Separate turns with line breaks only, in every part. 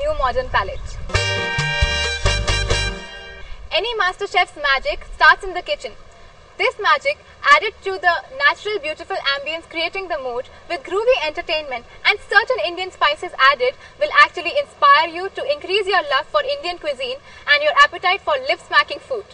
new modern palate. Any master chef's magic starts in the kitchen. This magic, added to the natural beautiful ambience creating the mood with groovy entertainment and certain Indian spices added, will actually inspire you to increase your love for Indian cuisine and your appetite for lip-smacking food.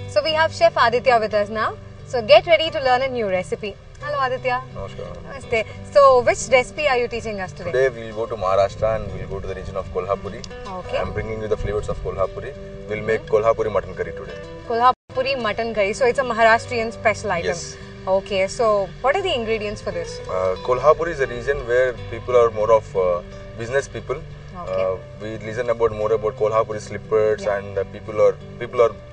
So we have Chef Aditya with us now. So get ready to learn a new recipe. Hello Aditya.
Namaskar.
Namaste. So which recipe are you teaching us today?
Today we will go to Maharashtra and we will go to the region of Kolhapuri.
Okay.
I am bringing you the flavors of Kolhapuri. We will make Kolhapuri mutton curry today.
Kolhapuri mutton curry. So it's a Maharashtrian special item.
Yes.
Okay. So what are the ingredients for this?
Kolhapuri is a region where people are more of business people.
Okay.
We listen more about Kolhapuri slippers, and people are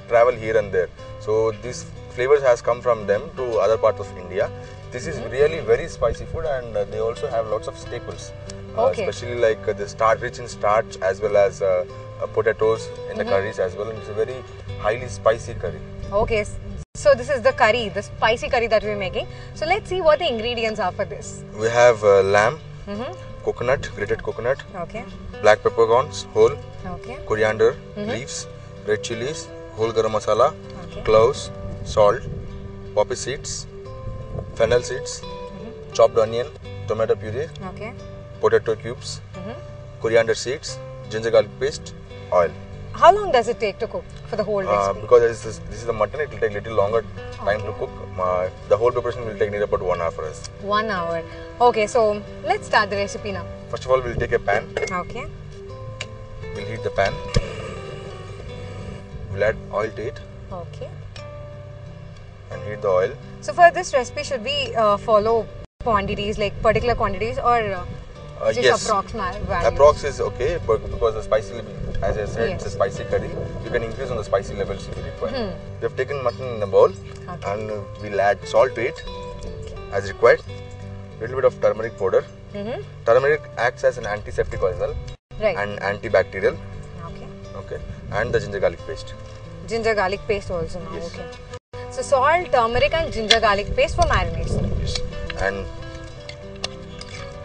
travel here and there. So these flavors has come from them to other parts of India. This is really very spicy food, and they also have lots of staples, especially like the rich in starch, as well as potatoes in the curries as well. And it's a very highly spicy curry.
Okay. So this is the curry, the spicy curry that we're making. So let's see what the ingredients are for this.
We have lamb, coconut, grated coconut,
Okay.
black peppercorns, whole,
Okay.
coriander, leaves, red chilies, whole garam masala,
Okay.
cloves, salt, poppy seeds, fennel seeds, chopped onion, tomato puree,
Okay.
potato cubes, coriander seeds, ginger garlic paste, oil.
How long does it take to cook for the whole recipe?
Because this is the mutton, it will take little longer time to cook. The whole preparation will take near about 1 hour for us.
1 hour. Okay, so let's start the recipe now.
First of all, we'll take a pan.
Okay.
We'll heat the pan. We'll add oil to it
Okay.
and heat the oil.
So for this recipe, should we follow quantities, like particular quantities, or just
Yes.
approximate values?
Approx is okay, but because the spicy, as I said, it's a
Yes.
spicy curry. You can increase on the spicy levels if you require. We have taken mutton in a bowl, and we'll add salt to it as required. Little bit of turmeric powder. Turmeric acts as an antiseptic as well
Right.
and antibacterial.
Okay.
Okay, and the ginger garlic paste.
Ginger garlic paste also now.
Yes.
Okay. So salt, turmeric, and ginger garlic paste for marination.
Yes, and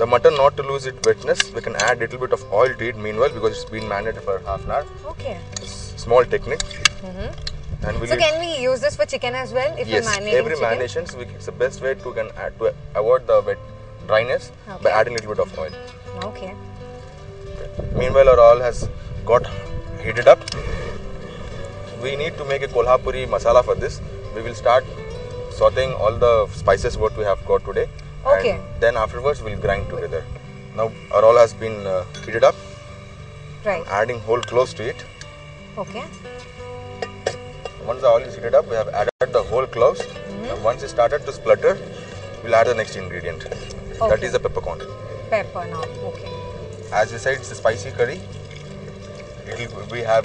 the mutton, not to lose its wetness, we can add little bit of oil to it meanwhile, because it's been marinated for half an hour.
Okay.
Small technique. And
So can we use this for chicken as well? If
yes,
we're marinating
every
chicken?
marinations, it's the best way to avoid the wet dryness by adding little bit of oil.
Okay.
Meanwhile, our oil has got heated up. We need to make a Kolhapuri masala for this. We will start sauteing all the spices what we have got today.
Okay.
And then afterwards we'll grind together. Now our oil has been heated up.
Right.
Adding whole cloves to it.
Okay.
Once the oil is heated up, we have added the whole cloves. And once it started to splutter, we'll add the next ingredient. That
Okay.
is the peppercorn.
Pepper now. Okay.
As we said, it's a spicy curry.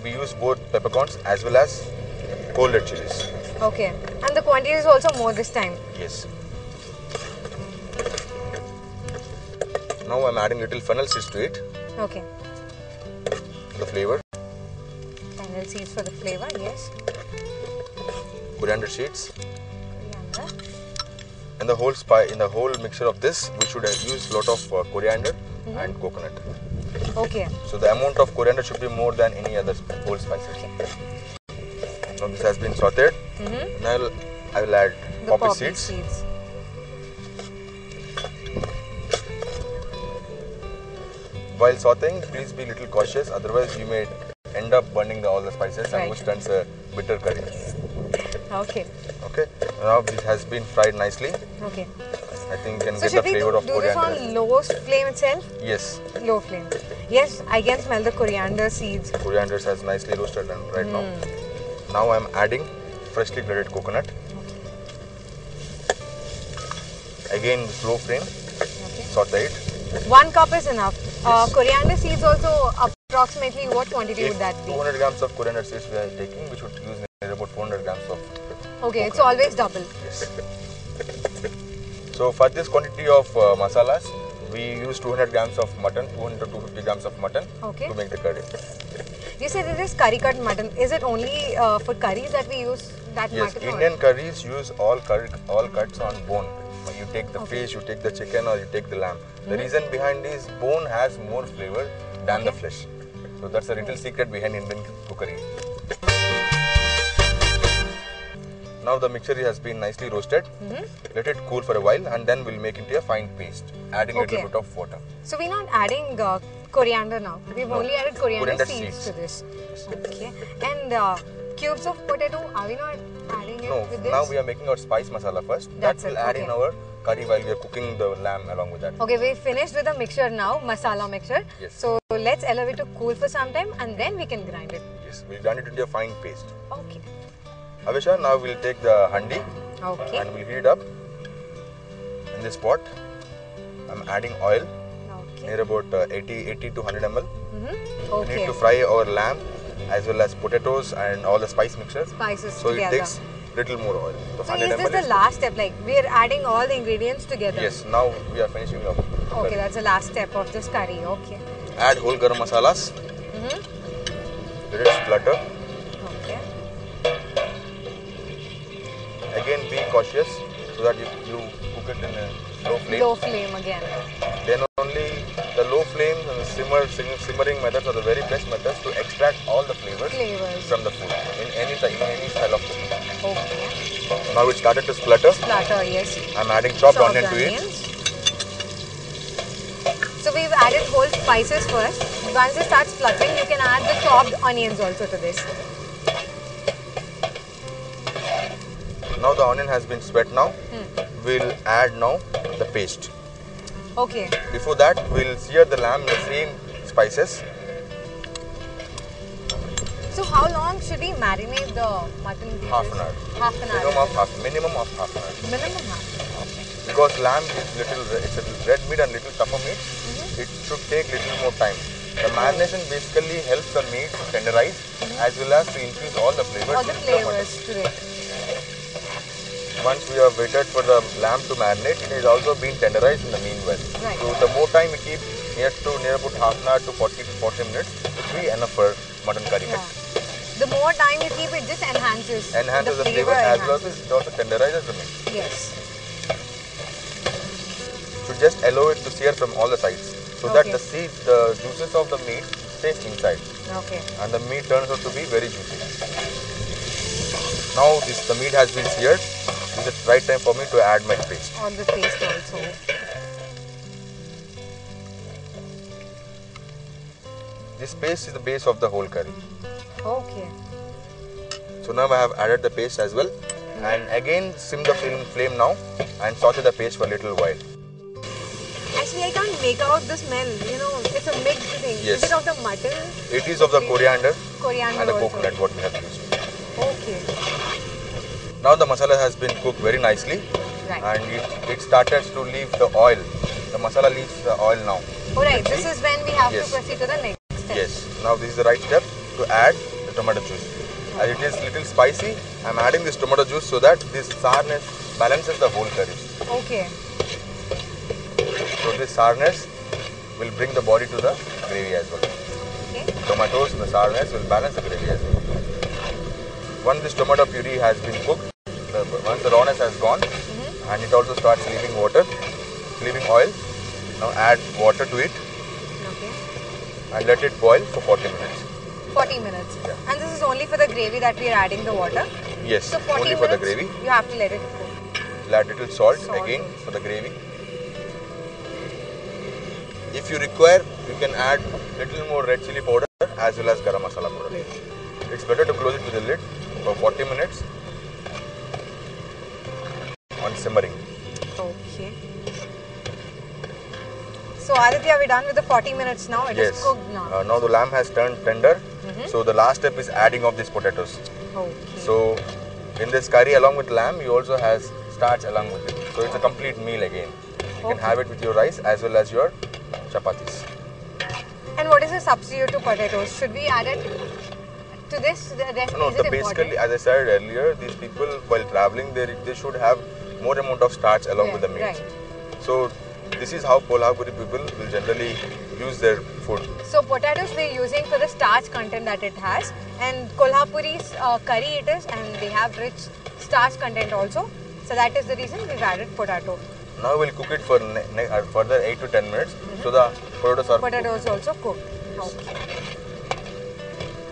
We use both peppercorns as well as whole red chilies.
Okay. And the quantity is also more this time.
Yes. Now I'm adding little fennel seeds to it,
Okay.
the flavor.
Fennel seeds for the flavor. Yes.
Coriander seeds.
Coriander.
And the whole mixture of this, we should use lot of coriander and coconut.
Okay.
So the amount of coriander should be more than any other whole spices. Now this has been sauteed. Now I will add
The
poppy seeds. While sauteing, please be little cautious, otherwise you may end up burning all the spices,
Right.
and which turns a bitter curry.
Okay.
Okay. Now this has been fried nicely.
Okay.
I think you can
So
get the
should we
flavor of
do this
coriander.
on low flame itself?
Yes,
Low flame. Yes, I can smell the coriander seeds.
coriander has nicely roasted and right now. Now I am adding freshly grated coconut. Again, slow flame,
Okay.
saute it.
1 cup is enough. Coriander seeds also approximately what quantity would that be?
200 grams of coriander seeds we are taking, we should use near about 400 grams of
Okay, it's always double.
yes. So for this quantity of masalas, we use 200 grams of mutton, 200 to 250 grams of mutton
Okay.
to make the curry.
You said it is curry cut mutton. Is it only for curries that we use that
Yes,
mutton?
Indian curries use all cuts on bone. You take the fish, you take the chicken, or you take the lamb. The reason behind is bone has more flavor than the flesh. So that's a little secret behind Indian cookery. Now the mixture has been nicely roasted. Let it cool for a while, and then we'll make into a fine paste, adding a little bit of water.
So we're not adding coriander now. We've only added coriander seeds to this. Okay. And cubes of potato, are we not adding it with this?
Now we are making our spice masala first.
That's
that will
it,
add in our curry while we are cooking the lamb along with that.
Okay, we finished with the mixture now, masala mixture.
Yes.
So let's allow it to cool for some time and then we can grind it.
Yes, we'll grind it into a fine paste.
Okay.
Avisha, now we'll take the handi and we'll heat it up. In this pot, I'm adding oil near about 80 to 100 ml. We need to fry our lamb as well as potatoes and all the spice mixtures.
Spices
so
together.
It takes little more oil.
So is this the last step? Like we are adding all the ingredients together?
Yes, now we are finishing up.
Okay, that's the last step of this curry. Okay.
Add whole garam masalas. Let it splutter.
Okay.
Again, be cautious so that you cook it in a low flame.
Low flame again.
Then only the low flame and the simmering methods are the very best methods to extract all the flavors from the food in any style of cooking.
Okay.
Now it started to splutter.
Splutter, yes.
I'm adding chopped onion to it.
So we've added whole spices first. Once it starts spluttering, you can add the chopped onions also to this.
Now the onion has been sweat now. We'll add now the paste.
Okay.
Before that, we'll sear the lamb in the same spices.
So how long should we marinate the mutton pieces?
Half an hour.
Half an hour.
Minimum of half an hour.
Minimum half. Okay.
Because lamb is it's a red meat and little tougher meat. It should take little more time. The marination basically helps the meat to tenderize as well as to infuse all the flavors.
All the flavors to it.
Once we have waited for the lamb to marinate, it is also been tenderized in the meanwhile.
Right.
So the more time we keep near about half an hour to 40 to 40 minutes, it will be enough for mutton curry.
Yeah. The more time you keep it, just enhances
the flavor as well as it also tenderizes the meat.
Yes.
So just allow it to sear from all the sides so that the juices of the meat stays inside.
Okay.
And the meat turns out to be very juicy. Now the meat has been seared. This is the right time for me to add my paste.
On the paste also.
This paste is the base of the whole curry.
Okay.
So now I have added the paste as well. And again sim the flame now and saute the paste for a little while.
Actually, I can't make out the smell. You know, it's a mixed thing.
Yes.
Is it of the mutton?
It is of the coriander and the
also.
coconut what we have used.
Okay.
Now the masala has been cooked very nicely.
Right.
And it started to leave the oil. The masala leaves the oil now.
Alright, this is when we have to proceed to the next step.
Yes. Now this is the right step to add the tomato juice. As it is little spicy, I am adding this tomato juice so that this sourness balances the whole curry.
Okay.
So this sourness will bring the body to the gravy as well.
Okay.
Tomatoes and the sourness will balance the gravy as well. Once this tomato puree has been cooked, once the rawness has gone and it also starts leaving oil, now add water to it and let it boil for 40 minutes.
40 minutes.
Yeah.
And this is only for the gravy that we are adding the water?
Yes,
so 40
only for the gravy.
You have to let it cook.
We'll add little salt again for the gravy. If you require, you can add little more red chili powder as well as garam masala powder. It's better to close it with a lid for 40 minutes on simmering.
Okay. So Aditya, we're done with the 40 minutes now. It is cooked now.
Now the lamb has turned tender. So the last step is adding of these potatoes.
Okay.
So in this curry along with lamb, you also has starch along with it. So it's a complete meal again. You can have it with your rice as well as your chapatis.
And what is the substitute to potatoes? Should we add it to this?
No, basically, as I said earlier, these people while traveling, they should have more amount of starch along with the meat.
Right.
So this is how Kolhapuri people will generally use their food.
So potatoes we're using for the starch content that it has, and Kolhapuri's curry it is, and they have rich starch content also. So that is the reason we've added potato.
Now we'll cook it for further 8 to 10 minutes. So the potatoes are
Potatoes also cooked. Okay.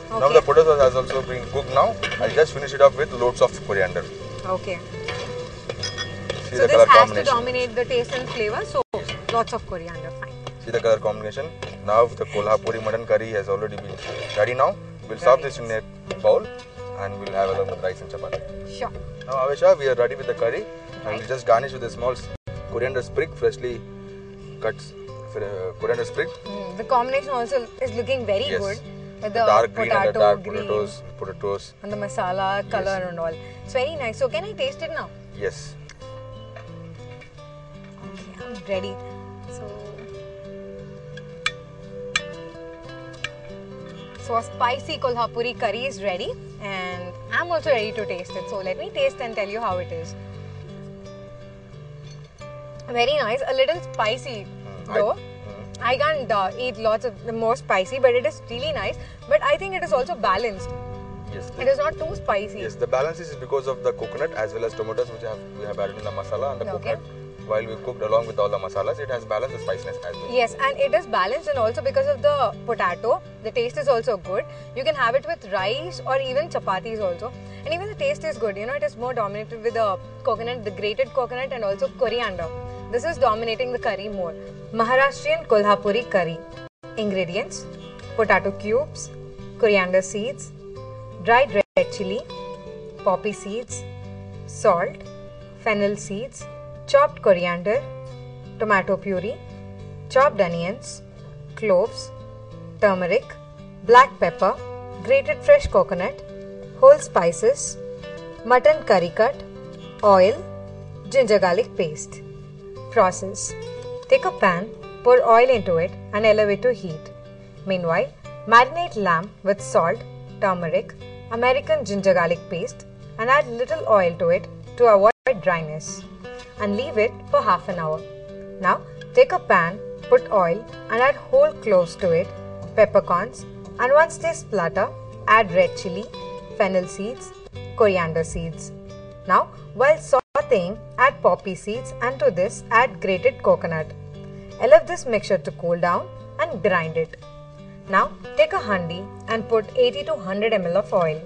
Now the potatoes has also been cooked now. I'll just finish it off with loads of coriander.
Okay.
See
So
the
this
color
has
combination.
to dominate the taste and flavor. So lots of coriander, fine.
See the color combination. Now the Kolhapuri mutton curry has already been ready now. We'll serve this in a bowl and we'll have along with rice and chapati.
Sure.
Now Avisha, we are ready with the curry and we'll just garnish with a small coriander sprig, freshly cut coriander sprig.
The combination also is looking very
Yes.
good. With
The
the
dark green and the dark
green,
potatoes.
and the masala color and all. It's very nice. So can I taste it now?
Yes.
Okay, I'm ready. So a spicy Kolhapuri curry is ready and I'm also ready to taste it. So let me taste and tell you how it is. Very nice, a little spicy though. I can't eat lots of the more spicy, but it is really nice. But I think it is also balanced.
Yes.
It is not too spicy.
Yes, the balance is because of the coconut as well as tomatoes which we have added in the masala and the coconut. While we cooked along with all the masalas, it has balanced the spiciness as well.
Yes, and it is balanced, and also because of the potato, the taste is also good. You can have it with rice or even chapatis also. And even the taste is good. You know, it is more dominated with the coconut, the grated coconut and also coriander. This is dominating the curry more. Maharashtrian Kolhapuri curry. Ingredients: potato cubes, coriander seeds, dried red chili, poppy seeds, salt, fennel seeds, chopped coriander, tomato puree, chopped onions, cloves, turmeric, black pepper, grated fresh coconut, whole spices, mutton curry cut, oil, ginger garlic paste. Process: take a pan, pour oil into it and allow it to heat. Meanwhile, marinate lamb with salt, turmeric, American ginger garlic paste and add little oil to it to avoid dryness and leave it for half an hour. Now take a pan, put oil and add whole cloves to it, peppercorns, and once they splatter, add red chili, fennel seeds, coriander seeds. Now while sauteing, add poppy seeds and to this add grated coconut. Allow this mixture to cool down and grind it. Now take a handi and put 80 to 100 ml of oil.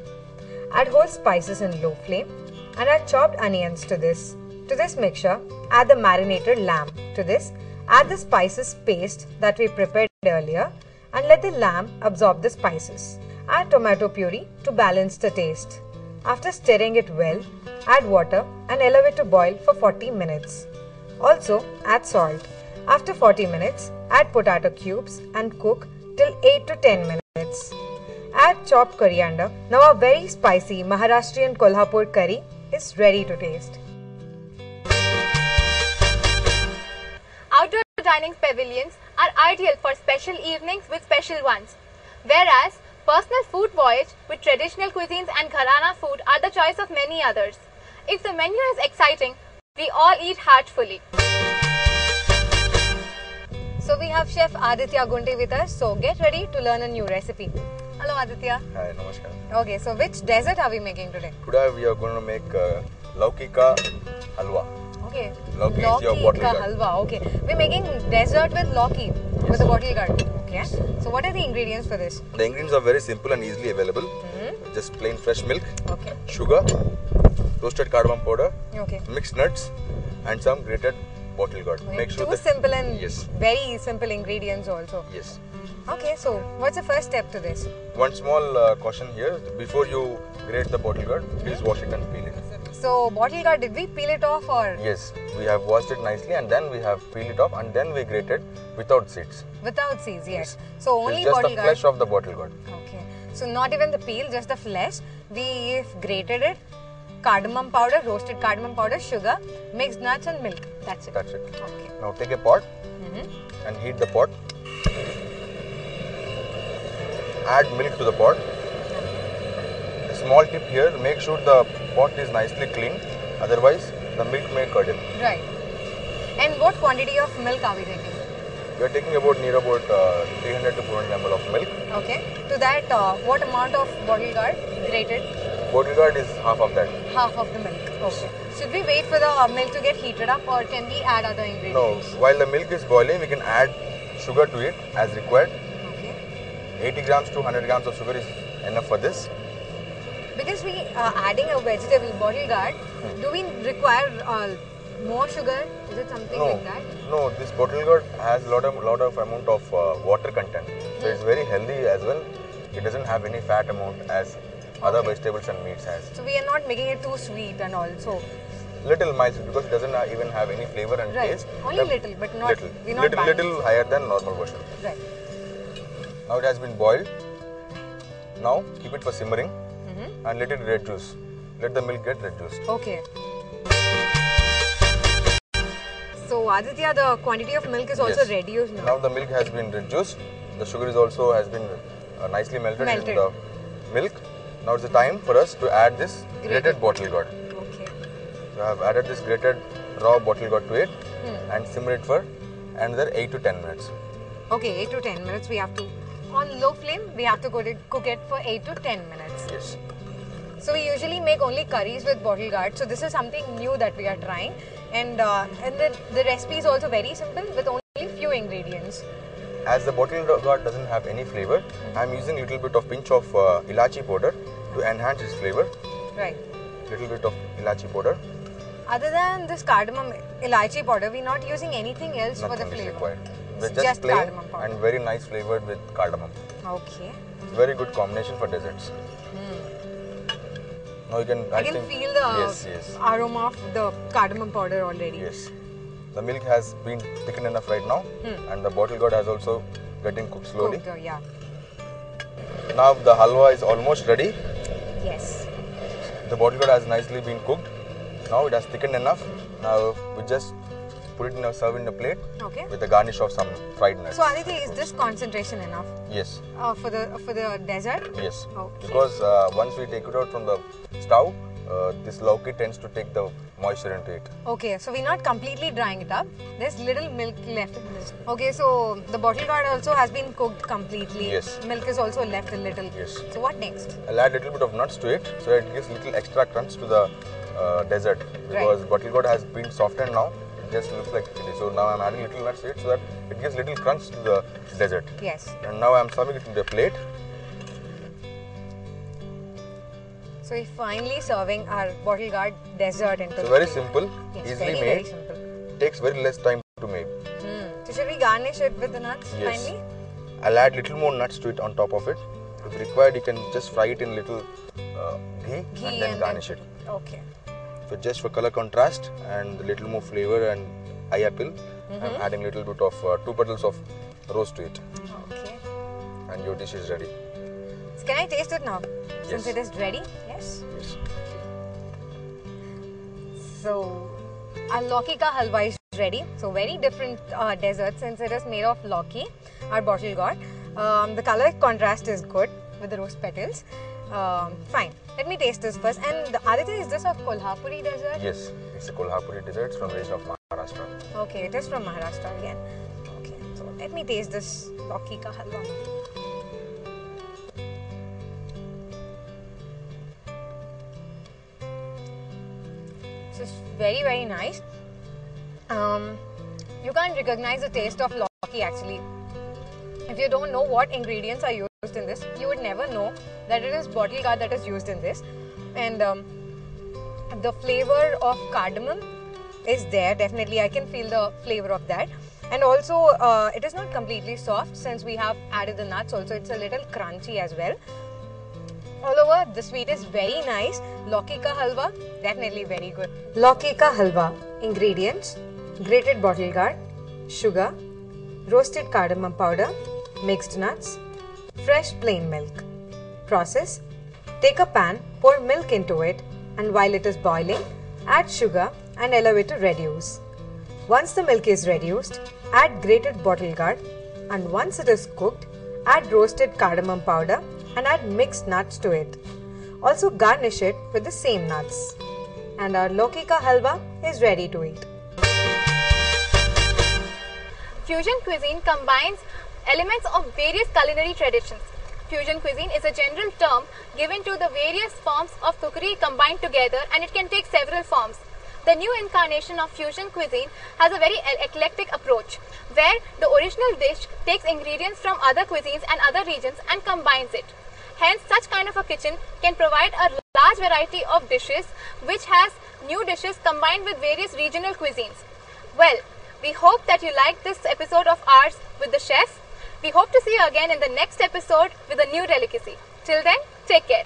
Add whole spices in low flame and add chopped onions to this. To this mixture, add the marinated lamb. To this, add the spices paste that we prepared earlier and let the lamb absorb the spices. Add tomato puree to balance the taste. After stirring it well, add water and allow it to boil for 40 minutes. Also, add salt. After 40 minutes, add potato cubes and cook till 8 to 10 minutes. Add chopped coriander. Now a very spicy Maharashtrian Kolhapur curry is ready to taste.
Outdoor dining pavilions are ideal for special evenings with special ones, whereas personal food voyage with traditional cuisines and gharana food are the choice of many others. If the menu is exciting, we all eat heartfully.
So we have Chef Aditya Gunte with us, so get ready to learn a new recipe. Hello Aditya.
Hi, namaskar.
Okay, so which dessert are we making today?
Today we are going to make lauki ka halwa.
Okay.
Lauki is your bottle
ka
gourd.
halwa. Okay. We're making dessert with lauki with a bottle gourd. Okay. So what are the ingredients for this?
The ingredients are very simple and easily available. Just plain fresh milk,
Okay.
sugar, roasted cardamom powder,
Okay.
mixed nuts, and some grated bottle gourd. Make sure
Too
that
simple and
Yes.
very simple ingredients also.
yes.
Okay. So what's the first step to this?
One small caution here: before you grate the bottle gourd, please wash it and peel it.
So bottle gourd, did we peel it off or
Yes, we have washed it nicely and then we have peeled it off and then we grated without seeds.
without seeds? Yes. So only
It's just
bottle
the
gourd.
flesh of the bottle gourd.
Okay. So not even the peel, just the flesh. We've grated it, cardamom powder, roasted cardamom powder, sugar, mixed nuts and milk. That's it.
That's it.
Okay.
Now take a pot and heat the pot. Add milk to the pot. A small tip here: make sure the pot is nicely clean. Otherwise, the milk may curdle.
Right. And what quantity of milk are we taking?
We are taking near about 300 to 400 ml of milk.
Okay. To that, what amount of bottle gourd grated?
bottle guard is half of that.
Half of the milk. Okay. Should we wait for the milk to get heated up, or can we add other
No,
ingredients?
while the milk is boiling, we can add sugar to it as required.
Okay.
80 grams to 100 grams of sugar is enough for this.
Because we are adding a vegetable bottle guard, do we require more sugar? Is it something
No,
like that?
no, this bottle gourd has lot of amount of water content, so it's very healthy as well. It doesn't have any fat amount as other vegetables and meats has.
So we are not making it too sweet and all. So
Little mild because it doesn't even have any flavor and
right,
taste.
only
The-
little, but not
little,
we're not
little higher than normal version.
Right.
Now it has been boiled. Now keep it for simmering and let it reduce. Let the milk get reduced.
Okay. So Aditya, the quantity of milk is also
Yes.
reduced now.
Now the milk has been reduced. The sugar is also has been nicely melted in
Melted.
the milk. Now it's the time for us to add this grated bottle gourd.
Okay.
So I have added this grated raw bottle gourd to it and simmer it for another 8 to 10 minutes.
Okay, 8 to 10 minutes we have to, on low flame, we have to cook it for 8 to 10 minutes.
Yes.
So we usually make only curries with bottle gourd. So this is something new that we are trying. And the recipe is also very simple with only few ingredients.
As the bottle gourd doesn't have any flavor, I am using little bit of pinch of ilachi powder to enhance its flavor.
Right.
Little bit of ilachi powder.
Other than this cardamom elaichi powder, we're not using anything else for the
Nothing is
flavor.
required.
It's
They're just plain
cardamom powder.
and very nice flavored with cardamom.
Okay.
Very good combination for desserts. Now you can.
I can
think-
feel the
yes.
aroma of the cardamom powder already.
Yes. The milk has been thickened enough right now, and the bottle gourd has also getting cooked slowly.
Cooked, yeah.
Now the halwa is almost ready.
Yes.
The bottle gourd has nicely been cooked. Now it has thickened enough. Now we just put it in a serve in a plate
Okay.
with a garnish of some fried nuts.
So Aditya, is this concentration enough
Yes,
for the dessert?
yes.
Okay.
Because once we take it out from the stove, this lauki tends to take the moisture into it.
Okay, so we're not completely drying it up. There's little milk left in this. Okay, so the bottle gourd also has been cooked completely.
Yes.
Milk is also left a little.
Yes.
So what next?
I'll add a little bit of nuts to it so it gives little extra crunch to the dessert. Because bottle gourd has been softened now. It just looks like chili. So now I'm adding little nuts to it so that it gives little crunch to the dessert.
Yes.
And now I'm serving it in the plate.
So we're finally serving our bottle gourd dessert into
So
the
very
plate.
simple,
Yes,
easily
very,
made.
very simple.
Takes very less time to make.
So should we garnish it with the nuts
Yes.
finally?
I'll add little more nuts to it on top of it. If required, you can just fry it in little ghee and then garnish it.
Okay.
So just for color contrast and a little more flavor and eye apple, I'm adding little bit of 2 petals of rose to it,
Okay.
and your dish is ready.
So can I taste it now? Since
Yes.
it is ready? Yes.
Yes.
So our Lauki ka halwa is ready. So very different dessert since it is made of Lauki, our bottle gourd. The color contrast is good with the rose petals. Fine. Let me taste this first. And Aditya, is this a Kolhapuri dessert?
Yes, it's a Kolhapuri dessert from the region of Maharashtra.
Okay, it is from Maharashtra again. Okay, so let me taste this Lauki ka halwa. This is very, very nice. You can't recognize the taste of Lauki actually. If you don't know what ingredients are used in this, you would never know that it is bottle gourd that is used in this. And the flavor of cardamom is there, definitely. I can feel the flavor of that. And also, it is not completely soft since we have added the nuts. Also, it's a little crunchy as well. All over, the sweet is very nice. Lauki ka halwa, definitely very good. Lauki ka halwa. Ingredients: grated bottle gourd, sugar, roasted cardamom powder, mixed nuts, fresh plain milk. Process: take a pan, pour milk into it, and while it is boiling, add sugar and allow it to reduce. Once the milk is reduced, add grated bottle gourd, and once it is cooked, add roasted cardamom powder and add mixed nuts to it. Also garnish it with the same nuts. And our Lauki ka halwa is ready to eat.
Fusion cuisine combines elements of various culinary traditions. fusion cuisine is a general term given to the various forms of cookery combined together, and it can take several forms. The new incarnation of fusion cuisine has a very eclectic approach, where the original dish takes ingredients from other cuisines and other regions and combines it. Hence, such kind of a kitchen can provide a large variety of dishes, which has new dishes combined with various regional cuisines. Well, we hope that you liked this episode of ours with the chef. We hope to see you again in the next episode with a new delicacy. Till then, take care.